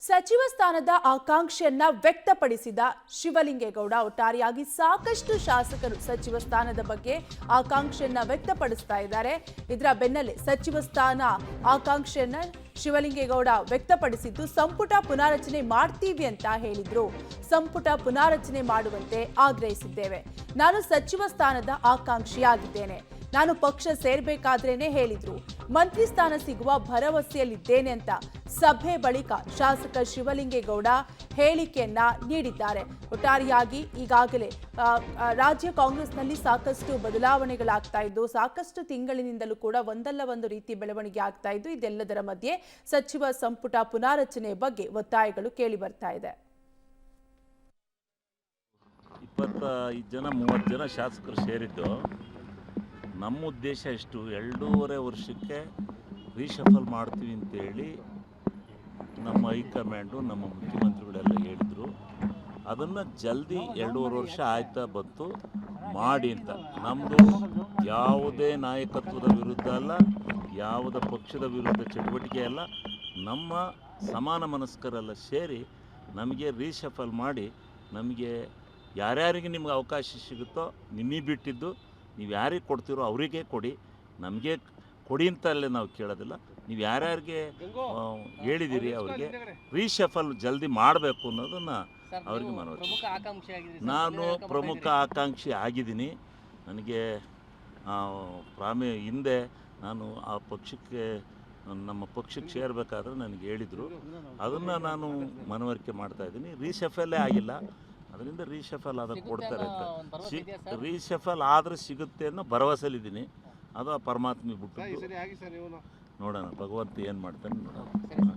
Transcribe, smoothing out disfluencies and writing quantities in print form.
ಸಚಿವ ಸ್ಥಾನದ ಆಕಾಂಕ್ಷೆಯನ್ನ ವ್ಯಕ್ತಪಡಿಸಿದ ಶಿವಲಿಂಗೇಗೌಡ ಒಟ್ಟಾರೆಯಾಗಿ ಸಾಕಷ್ಟು ಶಾಸಕರು ಸಚಿವ ಸ್ಥಾನದ ಬಗ್ಗೆ ಆಕಾಂಕ್ಷೆಯನ್ನ ವ್ಯಕ್ತಪಡಿಸ್ತಾ ಇದ್ದಾರೆ. ಇದರ ಬೆನ್ನಲ್ಲೇ ಸಚಿವ ಸ್ಥಾನ ಆಕಾಂಕ್ಷೆಯನ್ನ ಶಿವಲಿಂಗೇಗೌಡ ವ್ಯಕ್ತಪಡಿಸಿದ್ದು ಸಂಪುಟ ಪುನಾರಚನೆ ಮಾಡ್ತೀವಿ ಅಂತ ಹೇಳಿದ್ರು. ಸಂಪುಟ ಪುನಾರಚನೆ ಮಾಡುವಂತೆ ಆಗ್ರಹಿಸಿದ್ದೇವೆ. ನಾನು ಸಚಿವ ಸ್ಥಾನದ ಆಕಾಂಕ್ಷಿಯಾಗಿದ್ದೇನೆ. ನಾನು ಪಕ್ಷ ಸೇರ್ಬೇಕಾದ್ರೇನೆ ಹೇಳಿದ್ರು. ಮಂತ್ರಿ ಸ್ಥಾನ ಸಿಗುವ ಭರವಸೆಯಲ್ಲಿದ್ದೇನೆ ಅಂತ ಸಭೆ ಬಳಿಕ ಶಾಸಕ ಶಿವಲಿಂಗೇಗೌಡ ಹೇಳಿಕೆಯನ್ನ ನೀಡಿದ್ದಾರೆ. ಒಟ್ಟಾರೆಯಾಗಿ ಈಗಾಗಲೇ ರಾಜ್ಯ ಕಾಂಗ್ರೆಸ್ನಲ್ಲಿ ಸಾಕಷ್ಟು ಬದಲಾವಣೆಗಳಾಗ್ತಾ ಇದ್ದು, ಸಾಕಷ್ಟು ತಿಂಗಳಿನಿಂದಲೂ ಕೂಡ ಒಂದಲ್ಲ ಒಂದು ರೀತಿ ಬೆಳವಣಿಗೆ ಆಗ್ತಾ ಇದ್ದು, ಇದೆಲ್ಲದರ ಮಧ್ಯೆ ಸಚಿವ ಸಂಪುಟ ಪುನಾರಚನೆ ಬಗ್ಗೆ ಒತ್ತಾಯಗಳು ಕೇಳಿ ಬರ್ತಾ ಇದೆ. 25 ಜನ 30 ಜನ ಶಾಸಕರು ಸೇರಿದ್ದು ನಮ್ಮ ಉದ್ದೇಶ ಎಷ್ಟು, 2.5 ವರ್ಷಕ್ಕೆ ರೀಶಫಲ್ ಮಾಡ್ತೀವಿ ಅಂತೇಳಿ ನಮ್ಮ ಹೈಕಮಾಂಡು ನಮ್ಮ ಮುಖ್ಯಮಂತ್ರಿಗಳೆಲ್ಲ ಹೇಳಿದರು. ಅದನ್ನು ಜಲ್ದಿ 2.5 ವರ್ಷ ಆಯ್ತಾ ಬಂತು ಮಾಡಿ ಅಂತ. ನಮ್ಮದು ಯಾವುದೇ ನಾಯಕತ್ವದ ವಿರುದ್ಧ ಅಲ್ಲ, ಯಾವುದೇ ಪಕ್ಷದ ವಿರುದ್ಧ ಚಟುವಟಿಕೆ ಅಲ್ಲ. ನಮ್ಮ ಸಮಾನ ಮನಸ್ಕರೆಲ್ಲ ಸೇರಿ ನಮಗೆ ರೀಶಫಲ್ ಮಾಡಿ, ನಮಗೆ ಯಾರ್ಯಾರಿಗೆ ನಿಮ್ಗೆ ಅವಕಾಶ ಸಿಗುತ್ತೋ ನಿಮಗೆ ಬಿಟ್ಟಿದ್ದು, ನೀವು ಯಾರಿಗೆ ಕೊಡ್ತೀರೋ ಅವರಿಗೆ ಕೊಡಿ, ನಮಗೆ ಕೊಡಿ ಅಂತಲ್ಲೇ ನಾವು ಕೇಳೋದಿಲ್ಲ. ನೀವು ಯಾರ್ಯಾರಿಗೆ ಹೇಳಿದ್ದೀರಿ ಅವರಿಗೆ ರೀಶಫಲ್ ಜಲ್ದಿ ಮಾಡಬೇಕು ಅನ್ನೋದನ್ನು ಅವ್ರಿಗೆ ಮನವಿ. ನಾನು ಪ್ರಮುಖ ಆಕಾಂಕ್ಷಿ ಆಗಿದ್ದೀನಿ. ನನಗೆ ಹಿಂದೆ ನಾನು ಆ ಪಕ್ಷಕ್ಕೆ ನಮ್ಮ ಪಕ್ಷಕ್ಕೆ ಸೇರಬೇಕಾದ್ರೆ ನನಗೆ ಹೇಳಿದರು. ಅದನ್ನು ನಾನು ಮನವರಿಕೆ ಮಾಡ್ತಾಯಿದ್ದೀನಿ. ರೀಶಫಲ್ಲೇ ಆಗಿಲ್ಲ, ಅದರಿಂದ ರೀಶಫಲ್ ಅದಕ್ಕೆ ಕೊಡ್ತಾರೆ ಅಂತ. ರೀಶಫಲ್ ಆದರೆ ಸಿಗುತ್ತೆ ಅನ್ನೋ ಭರವಸೆಲಿದ್ದೀನಿ. ಅದು ಆ ಪರಮಾತ್ಮ ಬಿಟ್ಟು ನೋಡೋಣ, ಭಗವಂತ ಏನು ಮಾಡ್ತಾನೆ ನೋಡೋಣ.